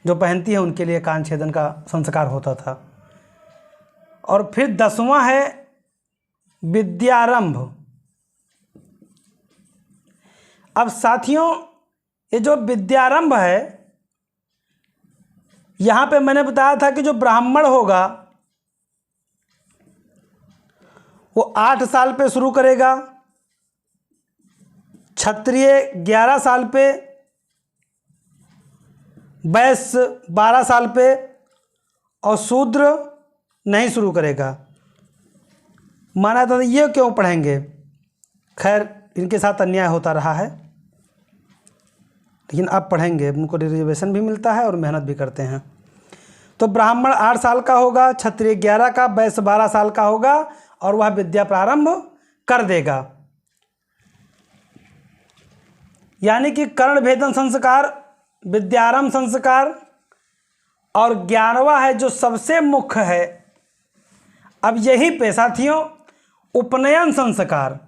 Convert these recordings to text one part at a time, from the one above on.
जो पहनती हैं उनके लिए कान छेदन का संस्कार होता था। और फिर 10वां है विद्यारंभ। अब साथियों, ये जो विद्यारंभ है, यहाँ पे मैंने बताया था कि जो ब्राह्मण होगा वो 8 साल पे शुरू करेगा, क्षत्रिय 11 साल पे, वैश्य 12 साल पे और शूद्र नहीं शुरू करेगा। माना था ये क्यों पढ़ेंगे, खैर इनके साथ अन्याय होता रहा है, लेकिन अब पढ़ेंगे, उनको रिजर्वेशन भी मिलता है और मेहनत भी करते हैं। तो ब्राह्मण 8 साल का होगा, क्षत्रिय 11 का, वैश्य 12 साल का होगा और वह विद्या प्रारंभ कर देगा। यानी कि कर्ण भेदन संस्कार, विद्यारंभ संस्कार और 11वां है जो सबसे मुख्य है, अब यहीं पे साथियों उपनयन संस्कार।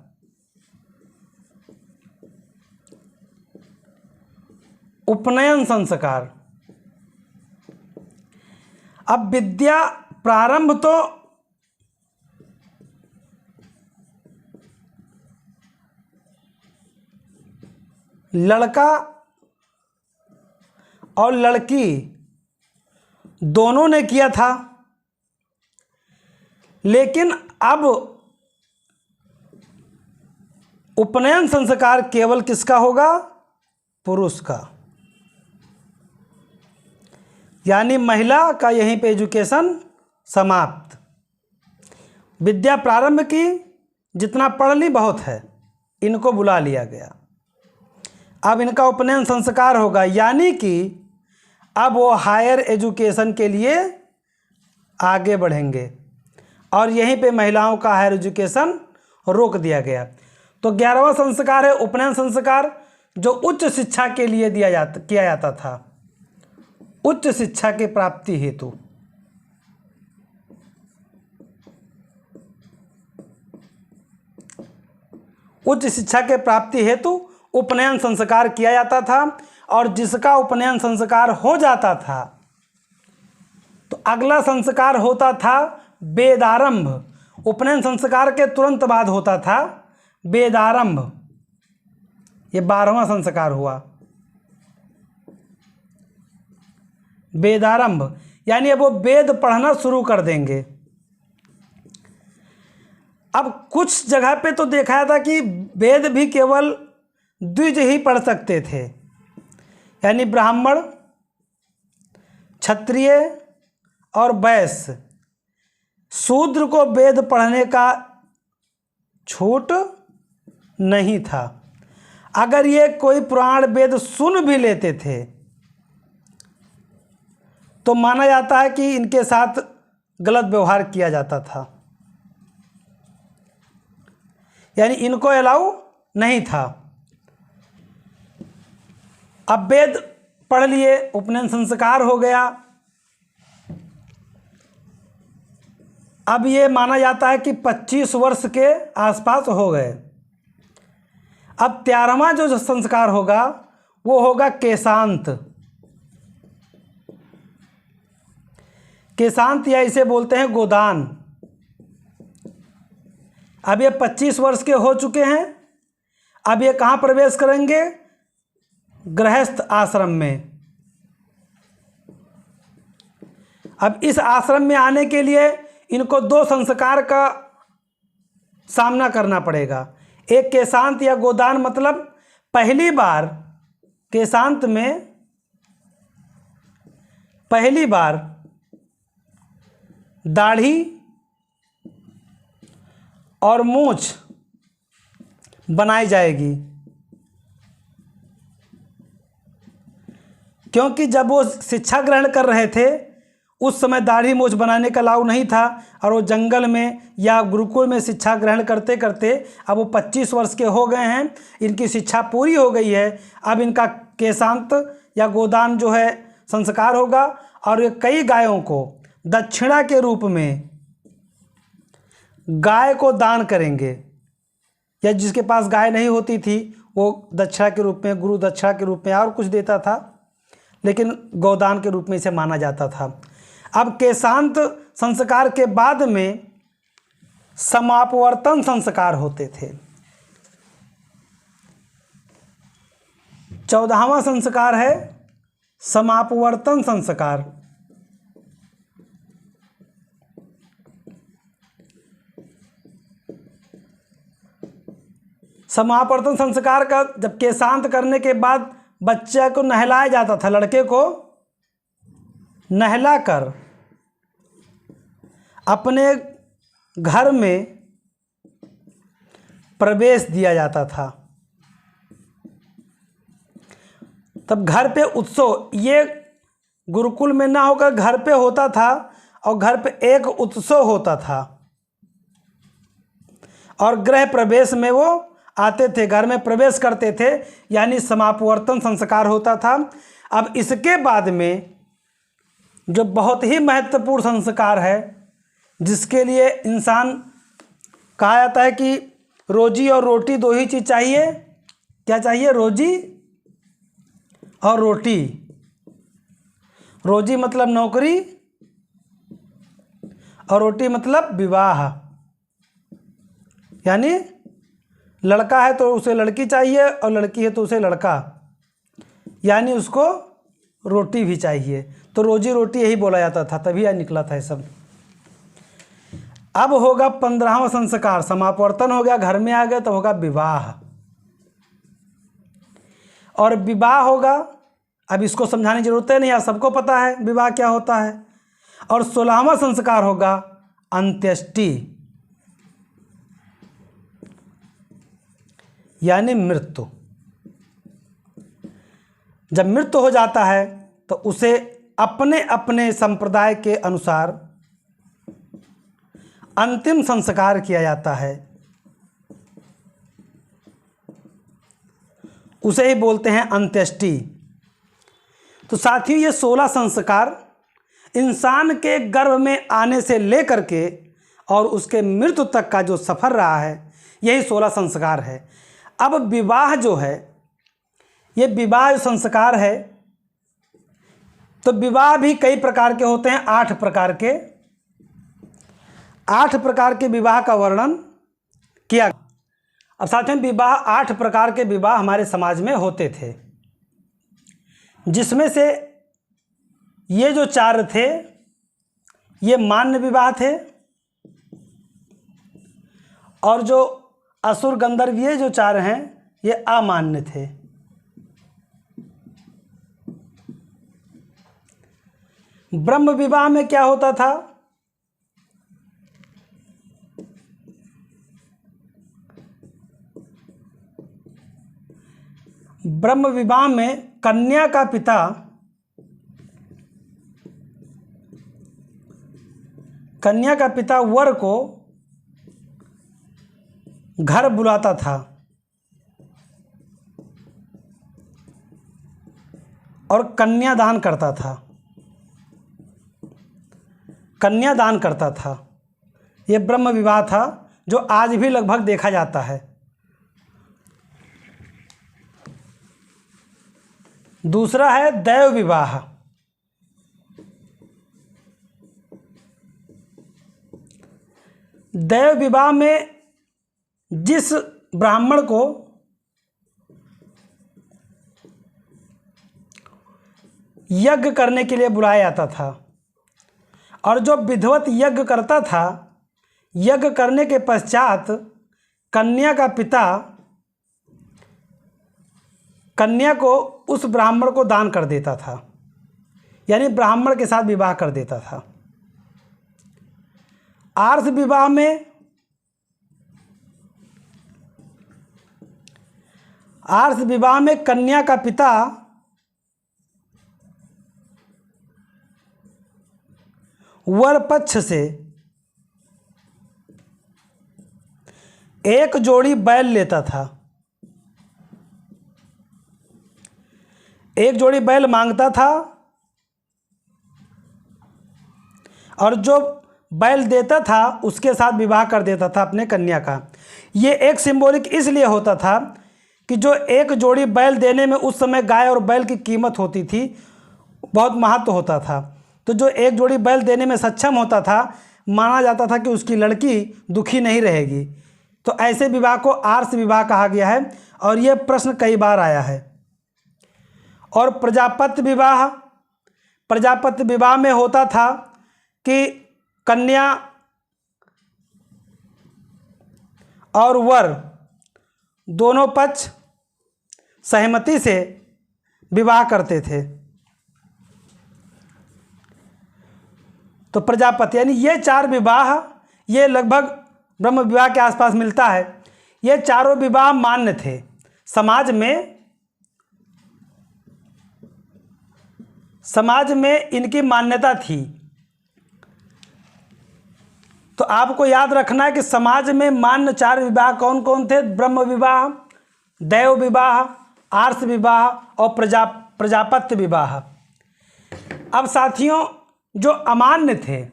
उपनयन संस्कार। अब विद्या प्रारंभ तो लड़का और लड़की दोनों ने किया था, लेकिन अब उपनयन संस्कार केवल किसका होगा, पुरुष का। यानी महिला का यहीं पे एजुकेशन समाप्त। विद्या प्रारंभ की, जितना पढ़ ली बहुत है, इनको बुला लिया गया। अब इनका उपनयन संस्कार होगा, यानी कि अब वो हायर एजुकेशन के लिए आगे बढ़ेंगे और यहीं पे महिलाओं का हायर एजुकेशन रोक दिया गया। तो 11वां संस्कार है उपनयन संस्कार, जो उच्च शिक्षा के लिए किया जाता था, उच्च शिक्षा की प्राप्ति हेतु। उच्च शिक्षा के प्राप्ति हेतु उपनयन संस्कार किया जाता था। और जिसका उपनयन संस्कार हो जाता था तो अगला संस्कार होता था वेदारंभ। उपनयन संस्कार के तुरंत बाद होता था वेदारंभ। ये 12वां संस्कार हुआ वेदारंभ, यानी अब वो वेद पढ़ना शुरू कर देंगे। अब कुछ जगह पे तो देखा था कि वेद भी केवल द्विज ही पढ़ सकते थे, यानी ब्राह्मण, क्षत्रिय और वैश्य। शूद्र को वेद पढ़ने का छूट नहीं था। अगर ये कोई पुराण वेद सुन भी लेते थे तो माना जाता है कि इनके साथ गलत व्यवहार किया जाता था, यानी इनको अलाउ नहीं था। अब वेद पढ़ लिए, उपनयन संस्कार हो गया। अब ये माना जाता है कि 25 वर्ष के आसपास हो गए। अब 13वां जो संस्कार होगा वो होगा केशांत। केशांत या इसे बोलते हैं गोदान। अब ये 25 वर्ष के हो चुके हैं। अब ये कहाँ प्रवेश करेंगे, गृहस्थ आश्रम में। अब इस आश्रम में आने के लिए इनको 2 संस्कार का सामना करना पड़ेगा। एक केशांत या गोदान, मतलब पहली बार केशांत में पहली बार दाढ़ी और मूंछ बनाई जाएगी, क्योंकि जब वो शिक्षा ग्रहण कर रहे थे उस समय दाढ़ी मूंछ बनाने का अलाउ नहीं था, और वो जंगल में या गुरुकुल में शिक्षा ग्रहण करते करते अब वो 25 वर्ष के हो गए हैं, इनकी शिक्षा पूरी हो गई है। अब इनका केशांत या गोदान जो है संस्कार होगा, और ये कई गायों को दक्षिणा के रूप में गाय को दान करेंगे, या जिसके पास गाय नहीं होती थी वो दक्षिणा के रूप में, गुरु दक्षिणा के रूप में और कुछ देता था, लेकिन गोदान के रूप में इसे माना जाता था। अब केशांत संस्कार के बाद में समापवर्तन संस्कार होते थे। 14वां संस्कार है समापवर्तन संस्कार। समापवर्तन संस्कार का जब केशांत करने के बाद बच्चे को नहलाया जाता था, लड़के को नहलाकर अपने घर में प्रवेश दिया जाता था। तब घर पे उत्सव, ये गुरुकुल में ना होकर घर पे होता था और घर पे एक उत्सव होता था और गृह प्रवेश में वो आते थे, घर में प्रवेश करते थे, यानी समापवर्तन संस्कार होता था। अब इसके बाद में जो बहुत ही महत्वपूर्ण संस्कार है, जिसके लिए इंसान कहा जाता है कि रोजी और रोटी दो ही चीज़ चाहिए। क्या चाहिए? रोजी और रोटी। रोजी मतलब नौकरी और रोटी मतलब विवाह। यानी लड़का है तो उसे लड़की चाहिए और लड़की है तो उसे लड़का, यानी उसको रोटी भी चाहिए। तो रोजी रोटी यही बोला जाता था, तभी यह निकला था ये सब। अब होगा 15वां संस्कार, समापवर्तन हो गया, घर में आ गए तो होगा विवाह। और विवाह होगा, अब इसको समझाने की जरूरत है नहीं, आप सबको पता है विवाह क्या होता है। और 16वां संस्कार होगा अंत्येष्टि, यानी मृत्यु। जब मृत्यु हो जाता है तो उसे अपने अपने संप्रदाय के अनुसार अंतिम संस्कार किया जाता है, उसे ही बोलते हैं अंत्येष्टि। तो साथियों, ये 16 संस्कार इंसान के गर्भ में आने से लेकर के और उसके मृत्यु तक का जो सफ़र रहा है, यही 16 संस्कार है। अब विवाह जो है, ये विवाह संस्कार है, तो विवाह भी कई प्रकार के होते हैं, 8 प्रकार के। 8 प्रकार के विवाह का वर्णन किया। अब साथ में विवाह 8 प्रकार के विवाह हमारे समाज में होते थे, जिसमें से ये जो 4 थे ये मान्य विवाह थे, और जो असुर गंधर्वीय जो 4 हैं ये अमान्य थे। ब्रह्म विवाह में क्या होता था? ब्रह्म विवाह में कन्या का पिता वर को घर बुलाता था और कन्यादान करता था। ये ब्रह्म विवाह था, जो आज भी लगभग देखा जाता है। दूसरा है दैव विवाह। दैव विवाह में जिस ब्राह्मण को यज्ञ करने के लिए बुलाया जाता था, और जो विधिवत यज्ञ करता था, यज्ञ करने के पश्चात कन्या का पिता कन्या को उस ब्राह्मण को दान कर देता था, यानी ब्राह्मण के साथ विवाह कर देता था। आर्ष विवाह में कन्या का पिता वर पक्ष से एक जोड़ी बैल लेता था, एक जोड़ी बैल मांगता था, और जो बैल देता था उसके साथ विवाह कर देता था अपने कन्या का। ये एक सिंबॉलिक इसलिए होता था कि जो एक जोड़ी बैल देने में उस समय गाय और बैल की कीमत होती थी, बहुत महत्व होता था। तो जो एक जोड़ी बैल देने में सक्षम होता था, माना जाता था कि उसकी लड़की दुखी नहीं रहेगी। तो ऐसे विवाह को आर्ष विवाह कहा गया है और यह प्रश्न कई बार आया है। और प्रजापत्य विवाह में होता था कि कन्या और वर दोनों पक्ष सहमति से विवाह करते थे। तो प्रजापति यानी ये 4 विवाह, ये लगभग ब्रह्म विवाह के आसपास मिलता है। ये चारों विवाह मान्य थे समाज में इनकी मान्यता थी। तो आपको याद रखना है कि समाज में मान्य 4 विवाह कौन कौन थे? ब्रह्म विवाह, दैव विवाह, आर्ष विवाह और प्रजापत्य विवाह। अब साथियों, जो अमान्य थे,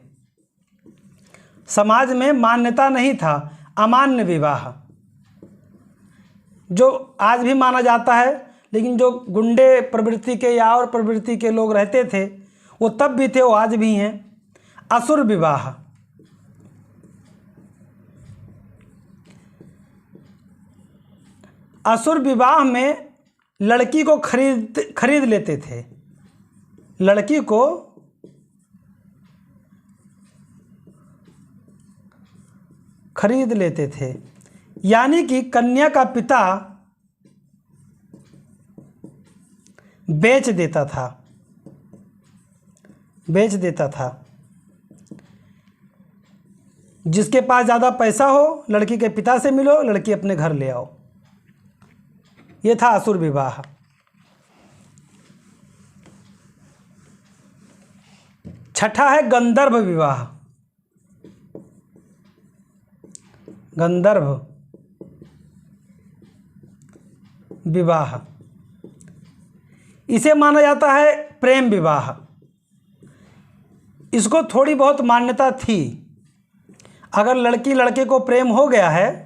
समाज में मान्यता नहीं था, अमान्य विवाह जो आज भी माना जाता है, लेकिन जो गुंडे प्रवृत्ति के या और प्रवृत्ति के लोग रहते थे वो तब भी थे, वो आज भी हैं। असुर विवाह, असुर विवाह में लड़की को खरीद लेते थे, लड़की को खरीद लेते थे, यानी कि कन्या का पिता बेच देता था। जिसके पास ज़्यादा पैसा हो, लड़की के पिता से मिलो, लड़की अपने घर ले आओ। ये था असुर विवाह। छठा है गंधर्व विवाह। गंधर्व विवाह, इसे माना जाता है प्रेम विवाह। इसको थोड़ी बहुत मान्यता थी। अगर लड़की लड़के को प्रेम हो गया है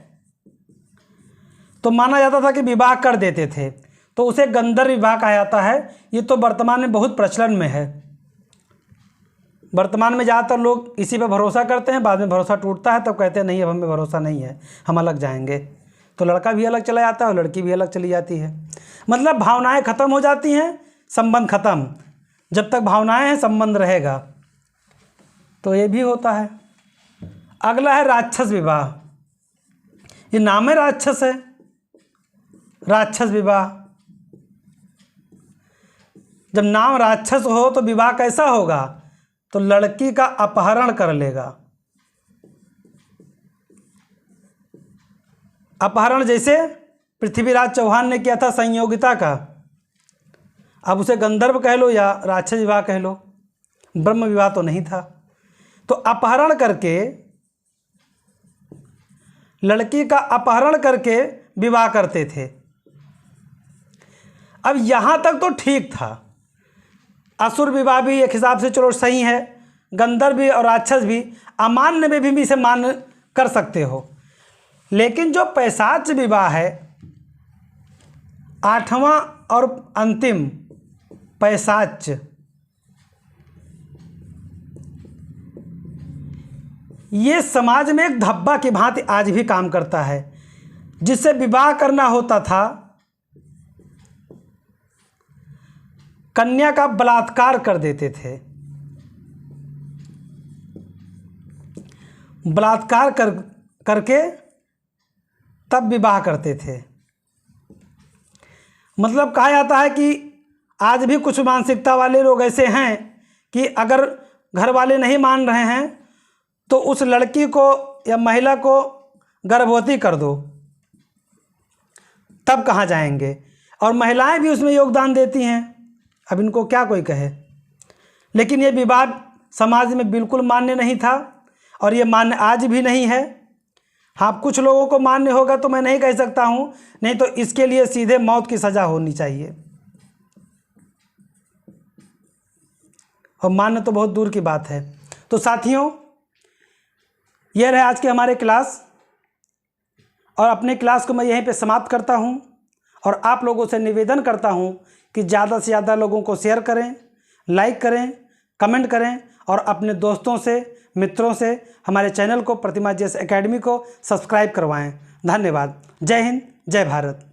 तो माना जाता था कि विवाह कर देते थे, तो उसे गंधर्व विवाह कहा जाता है। ये तो वर्तमान में बहुत प्रचलन में है। वर्तमान में ज़्यादातर लोग इसी पर भरोसा करते हैं, बाद में भरोसा टूटता है तब कहते हैं नहीं अब हमें भरोसा नहीं है, हम अलग जाएंगे। तो लड़का भी अलग चला जाता है और लड़की भी अलग चली जाती है। मतलब भावनाएं खत्म हो जाती हैं, संबंध खत्म। जब तक भावनाएं हैं संबंध रहेगा। तो ये भी होता है। अगला है राक्षस विवाह। ये नाम है राक्षस है, राक्षस विवाह। जब नाम राक्षस हो तो विवाह कैसा होगा? तो लड़की का अपहरण कर लेगा। अपहरण जैसे पृथ्वीराज चौहान ने किया था संयोगिता का। अब उसे गंधर्व कह लो या राक्षस विवाह कह लो, ब्रह्म विवाह तो नहीं था। तो अपहरण करके, लड़की का अपहरण करके विवाह करते थे। अब यहाँ तक तो ठीक था। असुर विवाह भी एक हिसाब से चलो सही है, गंधर्व भी और राक्षस भी, अमान्य में भी इसे मान्य कर सकते हो। लेकिन जो पैशाच विवाह है, 8वां और अंतिम पैशाच, ये समाज में एक धब्बा की भांति आज भी काम करता है। जिससे विवाह करना होता था, कन्या का बलात्कार कर देते थे। बलात्कार करके तब विवाह करते थे। मतलब कहा जाता है कि आज भी कुछ मानसिकता वाले लोग ऐसे हैं कि अगर घर वाले नहीं मान रहे हैं तो उस लड़की को या महिला को गर्भवती कर दो, तब कहाँ जाएंगे। और महिलाएं भी उसमें योगदान देती हैं। अब इनको क्या कोई कहे। लेकिन ये विवाह समाज में बिल्कुल मान्य नहीं था और ये मान्य आज भी नहीं है। हाँ, कुछ लोगों को मान्य होगा तो मैं नहीं कह सकता हूँ, नहीं तो इसके लिए सीधे मौत की सज़ा होनी चाहिए। और मान्य तो बहुत दूर की बात है। तो साथियों, यह रहे आज के हमारे क्लास, और अपने क्लास को मैं यहीं पे समाप्त करता हूँ। और आप लोगों से निवेदन करता हूँ कि ज़्यादा से ज़्यादा लोगों को शेयर करें, लाइक करें, कमेंट करें और अपने दोस्तों से, मित्रों से हमारे चैनल को प्रतिमा जीएस एकेडमी को सब्सक्राइब करवाएं। धन्यवाद। जय हिंद, जय भारत।